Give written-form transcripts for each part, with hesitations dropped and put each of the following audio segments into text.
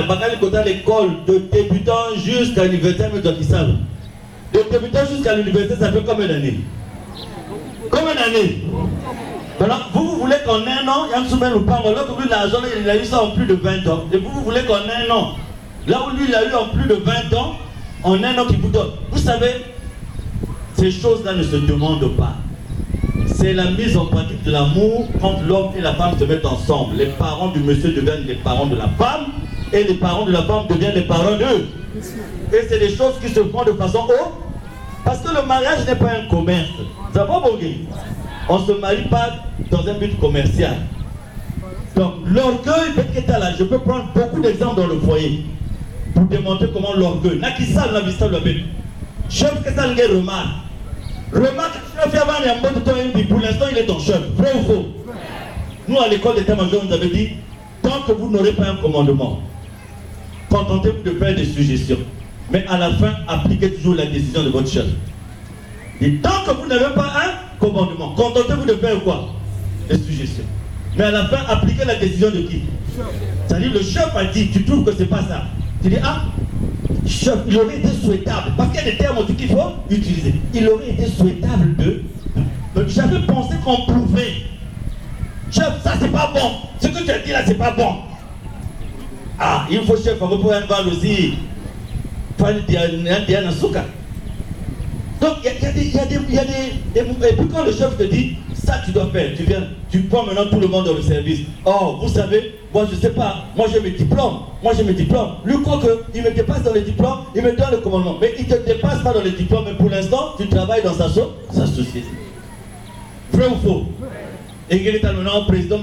Bakal côté l'école de débutant jusqu'à l'université, mais de débutant jusqu'à l'université, ça fait combien d'années? Combien d'années? Maintenant, vous voulez qu'en un an, Yann Souben ou pas, l'autre lui l'argent, il a eu ça en plus de 20 ans. Et vous voulez qu'en un an, là où lui il a eu en plus de 20 ans, en un an qu'il vous donne. Vous savez, ces choses-là ne se demandent pas. C'est la mise en pratique de l'amour quand l'homme et la femme se mettent ensemble. Les parents du monsieur deviennent les parents de la femme et les parents de la femme deviennent les parents d'eux. Et c'est des choses qui se font de façon haute. Parce que le mariage n'est pas un commerce. Ça va bon? On ne se marie pas dans un but commercial. Donc l'orgueil, je peux prendre beaucoup d'exemples dans le foyer pour démontrer comment l'orgueil. Nakisa la vista le bébé. Chef que ça le remarque. Remarque, chef avant il y a un bon temps pour l'instant il est ton chef. Vrai ou faux? Nous à l'école d'état-major on nous avait dit tant que vous n'aurez pas un commandement, contentez-vous de faire des suggestions. Mais à la fin, appliquez toujours la décision de votre chef. Et tant que vous n'avez pas un commandement, contentez-vous de faire quoi? Des suggestions. Mais à la fin, appliquez la décision de qui? C'est-à-dire le chef a dit, tu trouves que c'est pas ça. Tu dis, ah, chef, il aurait été souhaitable, parce qu'il y a des termes qu'il faut utiliser. Il aurait été souhaitable de... J'avais pensé qu'on pouvait. Chef, ça c'est pas bon. Ce que tu as dit là, c'est pas bon. Ah, il faut chef, on va pouvoir voir aussi. Donc il y a des... Et puis quand le chef te dit, ça tu dois faire, tu viens, tu prends maintenant tout le monde dans le service. Oh, vous savez, moi je sais pas, moi j'ai mes diplômes, Lui croit qu'il me dépasse dans les diplômes, il me donne le commandement. Mais il ne te dépasse pas dans les diplômes, mais pour l'instant, tu travailles dans sa société. Vrai ou faux? Et il est maintenant président,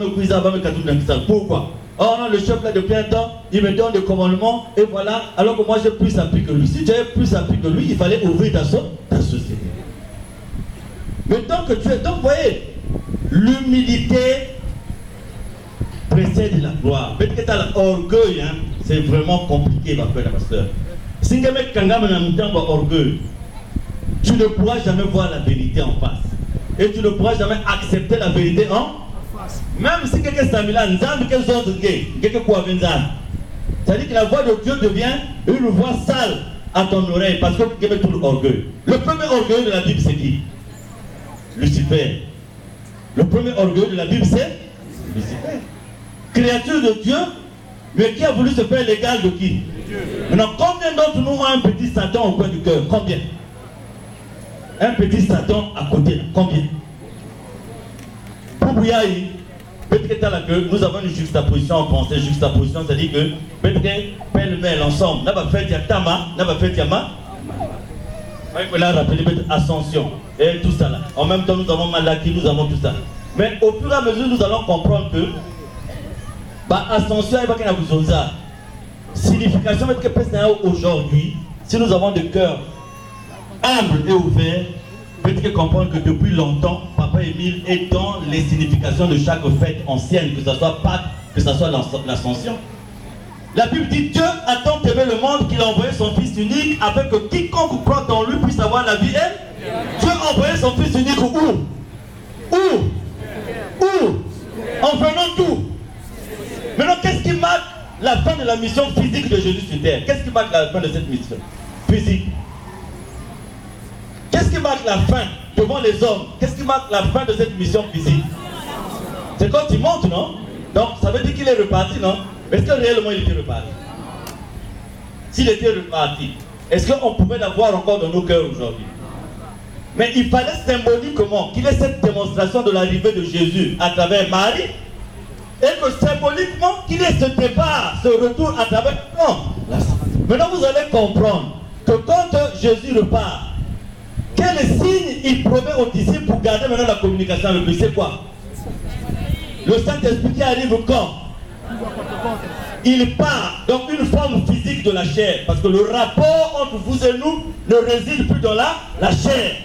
pourquoi? Oh non, le chef là depuis un temps, il me donne des commandements et voilà, alors que moi j'ai plus appris que lui. Si j'avais plus appris que lui, il fallait ouvrir ta société. Mais tant que tu es, donc vous voyez, l'humilité précède la gloire. Peut-être que tu as l'orgueil, hein, c'est vraiment compliqué, ma frère et ma soeur. Si tu as orgueil, tu ne pourras jamais voir la vérité en face. Et tu ne pourras jamais accepter la vérité en face. Même si quelqu'un s'est mis là, c'est-à-dire que la voix de Dieu devient une voix sale à ton oreille parce que tu as tout l'orgueil. Le premier orgueil de la Bible, c'est qui? Lucifer. Le premier orgueil de la Bible, c'est Lucifer. Créature de Dieu, mais qui a voulu se faire l'égal de qui? Maintenant, combien d'entre nous ont un petit Satan au coin du cœur? Combien? Un petit Satan à côté, combien? Pour Bouyaï, peut-être que nous avons une juxtaposition en français. Juxtaposition, c'est-à-dire que peut-être pêle-mêle ensemble. N'a pas fait Tama, n'a pas fait Yama. Il faut rappeler ascension et tout ça là. En même temps, nous avons Malaki, nous avons tout ça. Mais au fur et à mesure, nous allons comprendre que ascension, il va qu'il y ait besoin de ça. Signification, que aujourd'hui, si nous avons des cœurs humbles et ouverts, peut-être comprendre que depuis longtemps, Papa Émile est dans les significations de chaque fête ancienne, que ce soit Pâques, que ce soit l'Ascension. La Bible dit Dieu a tant aimé le monde qu'il a envoyé son Fils unique afin que quiconque croit en lui puisse avoir la vie. Dieu a envoyé son Fils unique où? En venant d'où? Maintenant, qu'est-ce qui marque la fin de la mission physique de Jésus sur terre? Qu'est-ce qui marque la fin de cette mission physique? Qu'est-ce qui marque la fin devant les hommes? Qu'est-ce qui marque la fin de cette mission physique? C'est quand il monte, non? Donc, ça veut dire qu'il est reparti, non? Est-ce que réellement il était reparti? S'il était reparti, est-ce qu'on pouvait l'avoir encore dans nos cœurs aujourd'hui? Mais il fallait symboliquement qu'il ait cette démonstration de l'arrivée de Jésus à travers Marie, et que symboliquement qu'il ait ce départ, ce retour à travers... Non. Maintenant vous allez comprendre que quand Jésus repart, quel signe il promet aux disciples pour garder maintenant la communication avec lui? C'est quoi? Le Saint-Esprit qui arrive quand? Il part, donc une forme physique de la chair, parce que le rapport entre vous et nous ne réside plus dans la chair.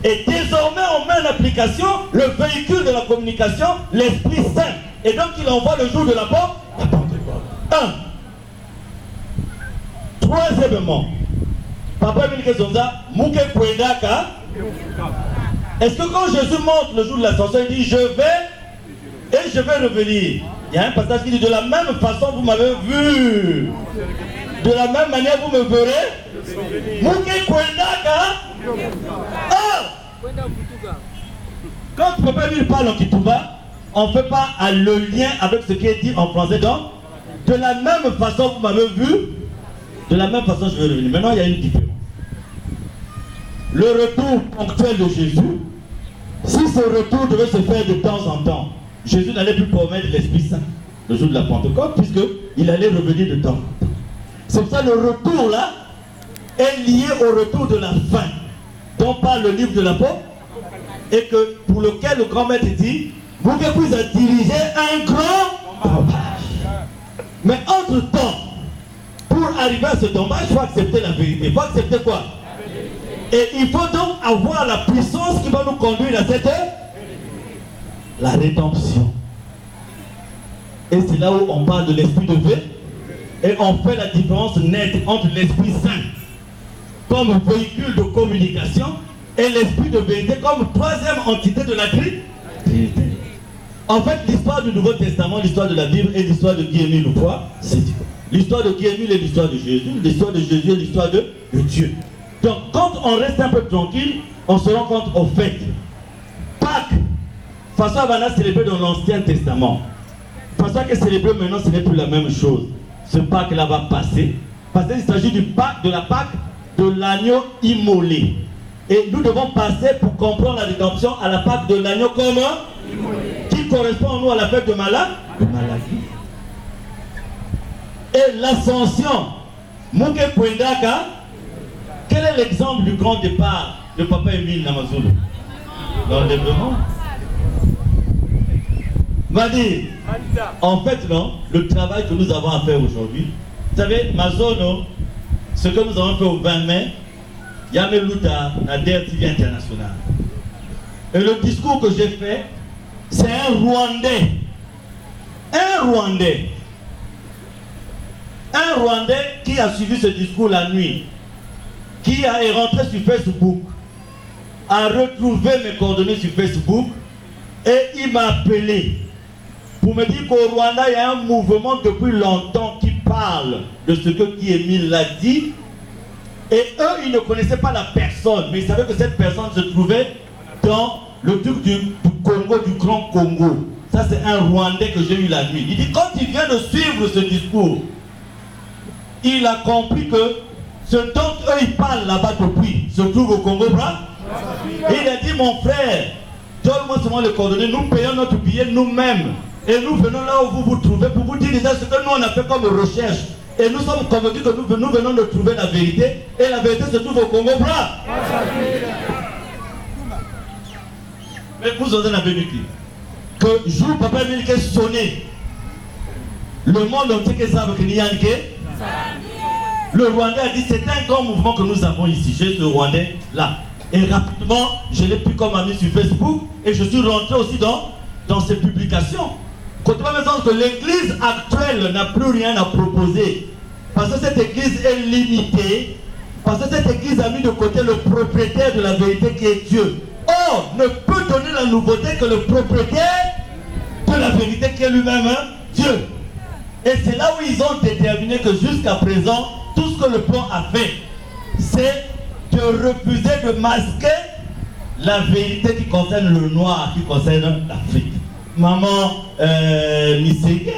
Et désormais on met en application le véhicule de la communication, l'Esprit Saint. Et donc il envoie le jour de la Pentecôte. Troisièmement, Papa Emile Zonza, Mouke Pouendaka. Est-ce que quand Jésus monte le jour de l'ascension, il dit je vais et je vais revenir? Il y a un passage qui dit de la même façon vous m'avez vu. De la même manière vous me verrez. Mouké Kwendaka. Ah! Quand Papa Emile parle en Kituba, on ne fait pas le lien avec ce qui est dit en français. Donc, de la même façon vous m'avez vu, de la même façon je vais revenir. Maintenant, il y a une différence. Le retour ponctuel de Jésus, si ce retour devait se faire de temps en temps, Jésus n'allait plus promettre l'Esprit Saint le jour de la Pentecôte, puisqu'il allait revenir de temps en temps. C'est pour ça que le retour là est lié au retour de la fin, dont parle le livre de l'Apôtre, et que pour lequel le grand maître dit, vous que vous avez dirigé un grand tombage. Mais entre-temps, pour arriver à ce tombage, il faut accepter la vérité. Il faut accepter quoi? Et il faut donc avoir la puissance qui va nous conduire à cette la rédemption. Et c'est là où on parle de l'esprit de vie. Et on fait la différence nette entre l'Esprit Saint comme véhicule de communication et l'esprit de vérité comme troisième entité de la Trinité. En fait, l'histoire du Nouveau Testament, l'histoire de la Bible et l'histoire de Guy-Émile Louvois, c'est l'histoire de Guy-Émile et l'histoire de Jésus, l'histoire de Jésus et l'histoire de Dieu. Donc, quand on reste un peu tranquille, on se rend compte au fait. Pâques, façon Havana célébrée dans l'Ancien Testament. Façon que célébrer maintenant, ce n'est plus la même chose. Ce Pâques-là va passer. Parce qu'il s'agit du Pâques, de la Pâques de l'agneau immolé. Et nous devons passer pour comprendre la rédemption à la Pâques de l'agneau comme qui correspond en nous à la fête de maladie. Et l'ascension, Mouké Kwendaka. Quel est l'exemple du grand départ de Papa Emile Namazulu? L'enlèvement. Madi, en fait, non, le travail que nous avons à faire aujourd'hui, vous savez, Mazono, ce que nous avons fait au 20 mai, Yameluta, la DRTV internationale. Et le discours que j'ai fait, c'est un Rwandais. Un Rwandais. Un Rwandais qui a suivi ce discours la nuit, qui est rentré sur Facebook, a retrouvé mes coordonnées sur Facebook et il m'a appelé pour me dire qu'au Rwanda, il y a un mouvement depuis longtemps qui parle de ce que Guy-Émile l'a dit. Et eux, ils ne connaissaient pas la personne, mais ils savaient que cette personne se trouvait dans le truc du Congo, du Grand Congo. Ça, c'est un Rwandais que j'ai eu la nuit. Il dit, quand il vient de suivre ce discours, il a compris que ce dont eux, ils parlent là-bas depuis, se trouve au Congo, et il a dit, mon frère, donne-moi seulement les coordonnées, nous payons notre billet nous-mêmes. Et nous venons là où vous vous trouvez pour vous dire déjà ce que nous on a fait comme recherche. Et nous sommes convaincus que nous venons de trouver la vérité. Et la vérité se trouve au Congo, Mais vous en avez vu que jour Papa Emile qui sonné, le monde entier qui savent que Niyanke, le Rwandais a dit c'est un grand mouvement que nous avons ici, chez ce Rwandais là. Et rapidement, je l'ai pris comme ami sur Facebook et je suis rentré aussi dans ces publications. Quand on va me que l'église actuelle n'a plus rien à proposer. Parce que cette église est limitée. Parce que cette église a mis de côté le propriétaire de la vérité qui est Dieu. Or, ne peut donner la nouveauté que le propriétaire de la vérité qui est lui-même Dieu. Et c'est là où ils ont déterminé que jusqu'à présent, tout ce que le plan a fait, c'est de refuser de masquer la vérité qui concerne le noir, qui concerne l'Afrique. Maman Misségué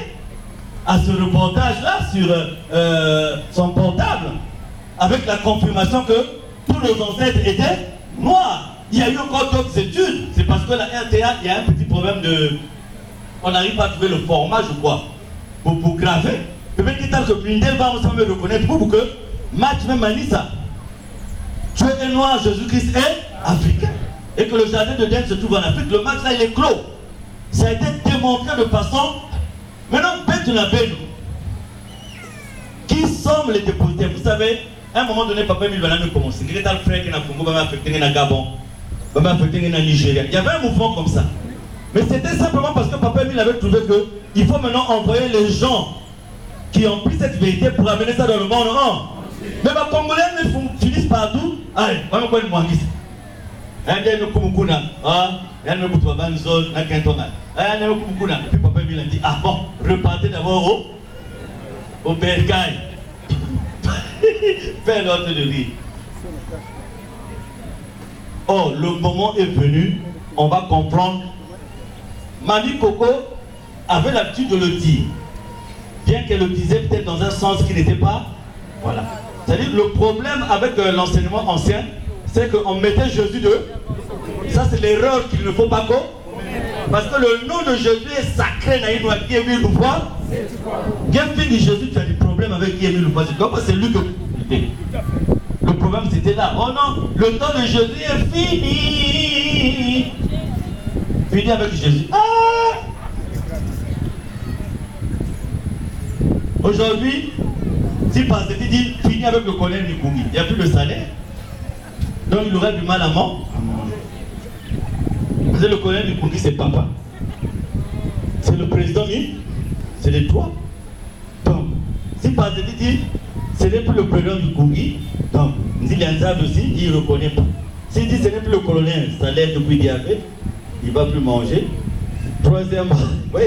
a ce reportage-là sur son portable, avec la confirmation que tous nos ancêtres étaient noirs. Il y a eu encore d'autres études. C'est parce que la RTA, il y a un petit problème de... On n'arrive pas à trouver le format, je crois, pour graver. Peut-être que Blindel va me reconnaître pour que match même Anissa. Dieu est noir, Jésus-Christ est africain. Et que le jardin de Den se trouve en Afrique. Le match là, il est clos. Ça a été démontré de façon... Maintenant, bête la bête. Qui sommes les dépositaires? Vous savez, à un moment donné, Papa Emile va commencer. Il y a un frère qui est dans le Congo, il va affecter dans le Gabon, il va affecter dans le Nigeria. Il y avait un mouvement comme ça. Mais c'était simplement parce que Papa Emile avait trouvé qu'il faut maintenant envoyer les gens qui ont pris cette vérité pour amener ça dans le monde. Mais les Congolais finissent partout. Allez, on va me dire moi. Il me dit, papa, nous autres, puis papa lui a dit, ah bon, repartez d'abord au bercail. Fais l'autre de rire. Oh, le moment est venu, on va comprendre. Mamie Coco avait l'habitude de le dire, bien qu'elle le disait peut-être dans un sens qui n'était pas. Voilà. C'est-à-dire le problème avec l'enseignement ancien, c'est qu'on mettait Jésus de. Ça, c'est l'erreur qu'il ne faut pas commettre. Parce que le nom de Jésus est sacré. Qui est le voir. Bien fini Jésus, tu as des problèmes avec qui est le voir. C'est lui que. Le problème c'était là. Oh non, le temps de Jésus est fini. Fini avec Jésus. Ah! Aujourd'hui, si Pasteur dit fini avec le colonel Nikungi, il n'y a plus de salaire. Donc il aurait du mal à manger. Parce que le colonel Nikungi, c'est papa. C'est le président, c'est les trois. Donc, si Pasteur dit ce n'est plus le président Nikungi, donc, il y a un zab aussi, il ne reconnaît pas. S'il dit ce n'est plus le colonel, salaire depuis diabète, il ne va plus manger. Troisièmement, oui.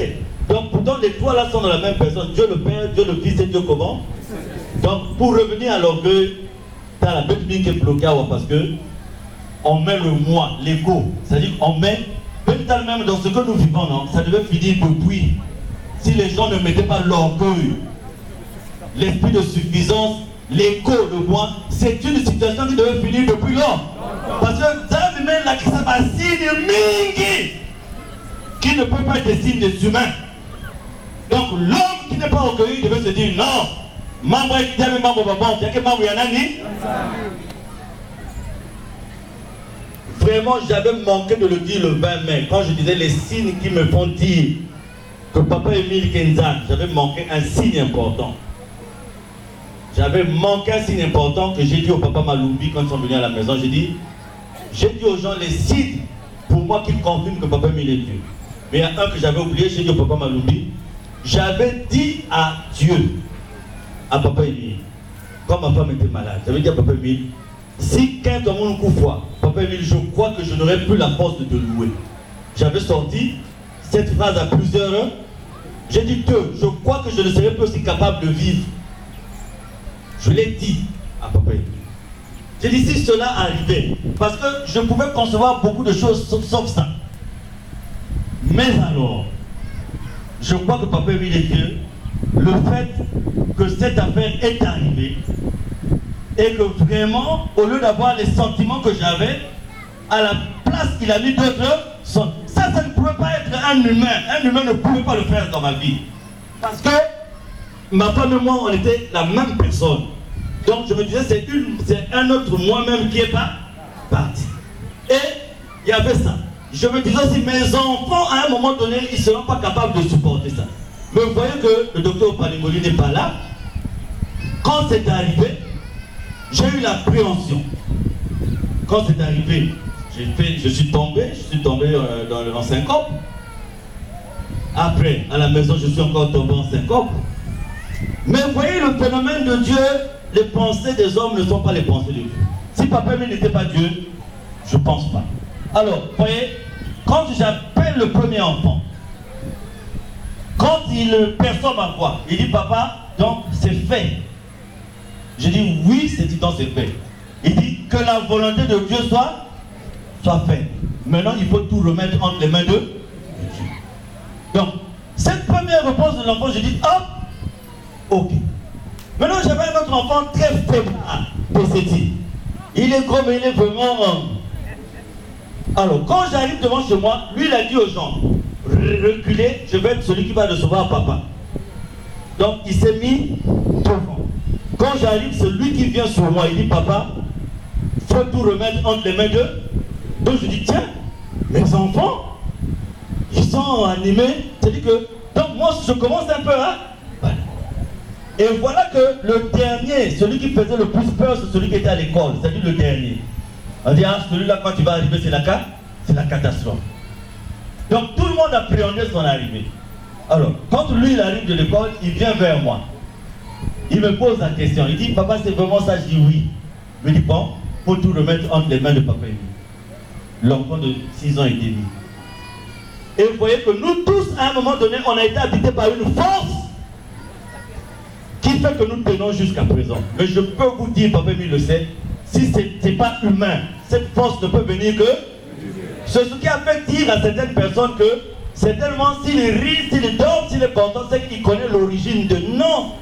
Donc pourtant les trois là sont dans la même personne, Dieu le Père, Dieu le Fils et Dieu comment. Donc pour revenir à l'orgueil, tu as la bête qui est bloquée parce que on met le moi, l'ego, c'est-à-dire on met, même dans ce que nous vivons, non, ça devait finir depuis. Si les gens ne mettaient pas l'orgueil, l'esprit de suffisance, l'ego, le moi, c'est une situation qui devait finir depuis lors. Parce que ça veut même la signe mingi qui ne peut pas être des signes des humains. Donc l'homme qui n'est pas orgueilleux devait se dire non. Membre qui dit membre babon, il y a que membre yanani. Vraiment, j'avais manqué de le dire le 20 mai quand je disais les signes qui me font dire que Papa Émile Kenzan, j'avais manqué un signe important. J'avais manqué un signe important que j'ai dit au Papa Malumbi quand ils sont venus à la maison. J'ai dit aux gens les signes pour moi qui confirment que Papa Émile est Dieu. Mais il y a un que j'avais oublié, j'ai dit au Papa Malumbi. J'avais dit à Dieu, à Papa Émile, quand ma femme était malade, j'avais dit à Papa Émile, si quelqu'un me coup fois, Papa Émile, je crois que je n'aurai plus la force de te louer. J'avais sorti cette phrase à plusieurs heures. J'ai dit Dieu, je crois que je ne serai plus aussi capable de vivre. Je l'ai dit à Papa Émile. J'ai dit si cela arrivait, parce que je pouvais concevoir beaucoup de choses sauf ça. Mais alors, je crois que Papa Émile est Dieu, le fait que cette affaire est arrivée et que vraiment, au lieu d'avoir les sentiments que j'avais, à la place qu'il a mis d'autres, ça ne pouvait pas être un humain. Un humain ne pouvait pas le faire dans ma vie. Parce que ma femme et moi, on était la même personne. Donc je me disais, c'est un autre moi-même qui est parti. Et il y avait ça. Je me disais aussi, mes enfants, à un moment donné, ils ne seront pas capables de supporter ça. Mais vous voyez que le docteur Palimoli n'est pas là. Quand c'est arrivé, j'ai eu l'appréhension. Quand c'est arrivé, je suis tombé dans syncope. Après, à la maison, je suis encore tombé en syncope. Mais vous voyez le phénomène de Dieu, les pensées des hommes ne sont pas les pensées de Dieu. Si Papa Émile n'était pas Dieu, je ne pense pas. Alors, vous voyez, quand j'appelle le premier enfant, quand il perçoit ma voix, il dit papa, donc c'est fait. Je dis oui, c'est dit donc c'est fait. Il dit que la volonté de Dieu soit faite. Maintenant, il faut tout remettre entre les mains de Dieu. Donc, cette première réponse de l'enfant, je dis hop, ok. Maintenant, j'avais un autre enfant très faible, Pessetti. Il est gros, mais il est vraiment. Alors, quand j'arrive devant chez moi, lui, il a dit aux gens, reculez, je vais être celui qui va recevoir papa. Donc, il s'est mis devant. Quand j'arrive, c'est lui qui vient sur moi, il dit, papa, il faut tout remettre entre les mains d'eux. Donc, je dis, tiens, mes enfants, ils sont animés. C'est-à-dire que, donc, moi, je commence un peu à... Voilà. Et voilà que le dernier, celui qui faisait le plus peur, c'est celui qui était à l'école, c'est-à-dire le dernier. On dit, ah, celui-là, quand tu vas arriver, c'est la catastrophe. Donc, tout le monde appréhendait son arrivée. Alors, quand lui, il arrive de l'école, il vient vers moi. Il me pose la question. Il dit, papa, c'est vraiment ça? Je dis oui. Il me dit, bon, il faut tout remettre entre les mains de papa et lui. L'enfant de 6 ans et demi. Et vous voyez que nous tous, à un moment donné, on a été habités par une force qui fait que nous tenons jusqu'à présent. Mais je peux vous dire, Papa Émile le sait, si ce n'est pas humain, cette force ne peut venir que... C'est ce qui a fait dire à certaines personnes que c'est tellement s'il rit, s'il dort, s'il est content, c'est qu'il connaît l'origine de non.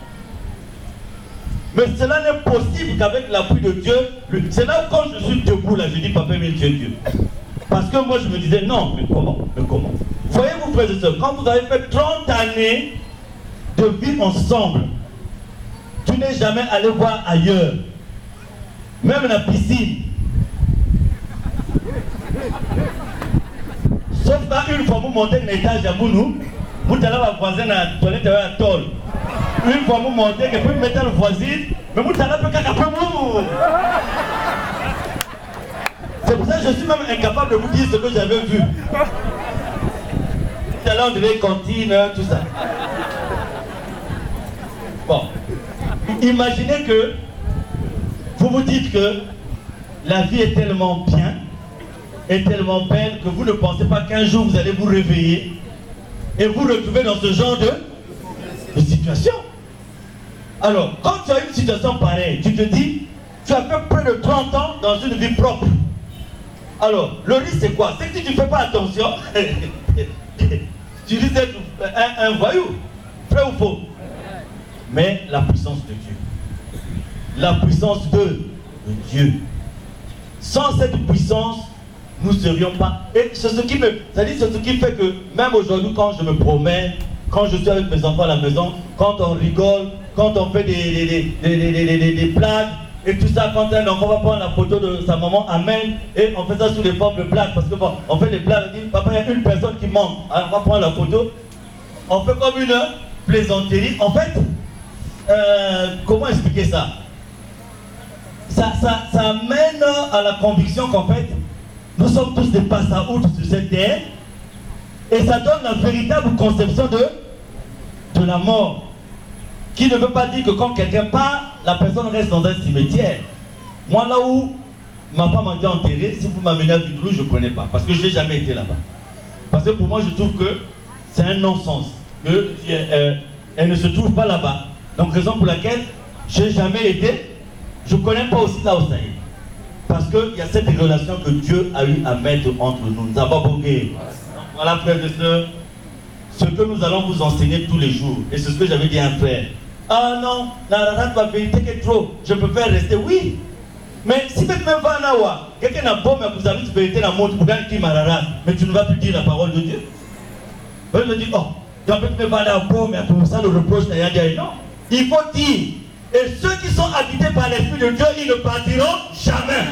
Mais cela n'est possible qu'avec l'appui de Dieu. C'est là où quand je suis debout, là, je dis Papa Émile, Dieu, Dieu. Parce que moi je me disais non, mais comment? Voyez-vous, frères et sœurs, quand vous avez fait 30 années de vie ensemble, tu n'es jamais allé voir ailleurs. Même la piscine. Sauf quand une fois vous montez un étage à Mounou, vous allez voir voisin à la toilette à Tol. Une fois vous montez, et puis vous mettez le voisin, mais vous allez plus qu'à vous. C'est pour ça que je suis même incapable de vous dire ce que j'avais vu. Tout à l'heure, on devait cantine, tout ça. Bon. Imaginez que vous vous dites que la vie est tellement bien, est tellement belle, que vous ne pensez pas qu'un jour vous allez vous réveiller et vous retrouver dans ce genre de situation. Alors, quand tu as une situation pareille, tu te dis, tu as fait près de 30 ans dans une vie propre. Alors, le risque c'est quoi? C'est que si tu ne fais pas attention, tu risques d'être un voyou. Vrai ou faux? Mais la puissance de Dieu. La puissance de Dieu. Sans cette puissance, nous ne serions pas. Et c'est ce qui me. C'est-à-dire, c'est ce qui fait que même aujourd'hui, quand je me promène, quand je suis avec mes enfants à la maison, quand on rigole, quand on fait des blagues, et tout ça, quand un enfant va prendre la photo de sa maman, amen, et on fait ça sous les formes de blagues, parce que bon, on fait des blagues, on dit, papa, il y a une personne qui manque, alors on va prendre la photo, on fait comme une plaisanterie. En fait, comment expliquer ça? Ça amène à la conviction qu'en fait, nous sommes tous des passe-à-outre sur cette terre, et ça donne la véritable conception de la mort. Qui ne veut pas dire que quand quelqu'un part, la personne reste dans un cimetière. Moi, là où ma femme a été enterrée, si vous m'amenez à Bidou, je ne connais pas. Parce que je n'ai jamais été là-bas. Parce que pour moi, je trouve que c'est un non-sens. Elle ne se trouve pas là-bas. Donc, raison pour laquelle je n'ai jamais été. Je ne connais pas aussi là où ça est. Parce qu'il y a cette relation que Dieu a eu à mettre entre nous. Nous avons bogué. Voilà, frères et sœurs, ce que nous allons vous enseigner tous les jours. Et c'est ce que j'avais dit à un frère. Ah non, la vérité est trop. Je préfère rester, oui. Mais si même pas Nawa, quelqu'un n'a pas mais vous avez une vérité dans le monde pour gagner qui marara, mais tu ne vas plus dire la parole de Dieu. Vous me dites, oh, tu vas peut-être pas la peau, mais pour ça le reproche n'a rien dit. Non. Il faut dire. Et ceux qui sont habités par l'Esprit de Dieu, ils ne partiront jamais.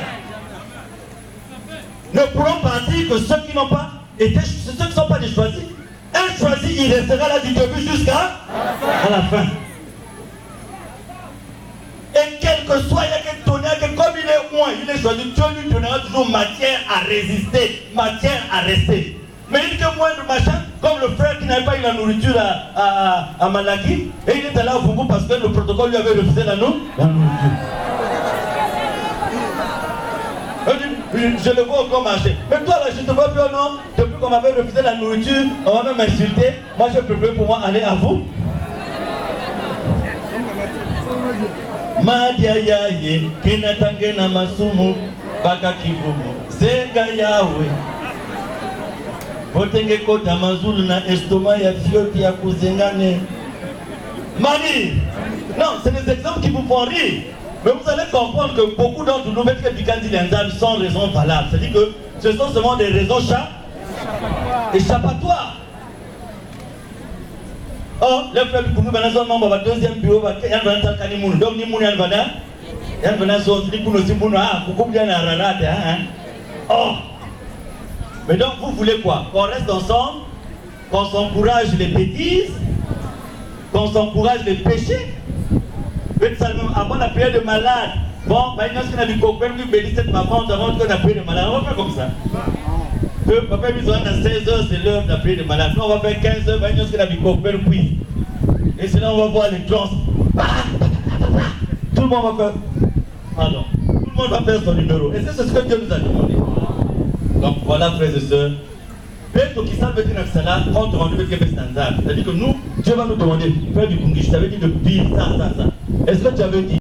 Ne pourront partir que ceux qui n'ont pas été, ceux qui ne sont pas des choisis. Un choisi, il restera là du début jusqu'à la fin. Et quel que soit, il y a quel tonnerre, que comme il est loin, il est choisi, Dieu lui donnera toujours matière à résister, matière à rester. Mais il dit que moins de machin, comme le frère qui n'avait pas eu la nourriture à Malaki, et il est allé à Vubu parce que le protocole lui avait refusé la nourriture. Je le vois encore marcher. Mais toi là, je te vois plus ou non? Depuis qu'on m'avait refusé la nourriture, on va même m'insulter. Moi, j'ai préféré pour moi aller à vous. Madiayaye, Kenatangena Masumu, Bakakivumu, Zenga Yahweh. Botenge kota mazulu na estoma ya fioti ya kuzengane. Mani! Non, c'est des exemples qui vous font rire. Mais vous allez comprendre que beaucoup d'entre nous, même que Bikandi Lenzam, sont raisons valables. C'est-à-dire que ce sont seulement des raisons échappatoires. Oh, le frère pour nous, maintenant, on va deuxième bureau, il y a un temps qu'il y a donc ni moun yal vana, il y a un zone qui pour nous aussi pour nous ah, beaucoup bien à ranade hein. Oh, mais donc vous voulez quoi? Qu'on reste ensemble, qu'on s'encourage les bêtises, qu'on s'encourage les péchés. Avant la prière de malade, bon, bah il y a ce qu'on a dit qu'on peut lui bénir cette maman avant qu'on a prié de malade. On va faire comme ça. Que papa nous a 16h, c'est l'heure de la prière de malade. Nous on va faire 15h, bah il y a ce qu'on a dit qu'on peut puis. Et sinon on va voir les trans. Tout le monde va faire. Pardon. Tout le monde va faire son numéro. Et c'est ce que Dieu nous a demandé. Donc voilà, frères et sœurs, C'est-à-dire que nous, Dieu va nous demander, faire du kungish, ça veut dire de pire, ça. Est-ce que tu avais dit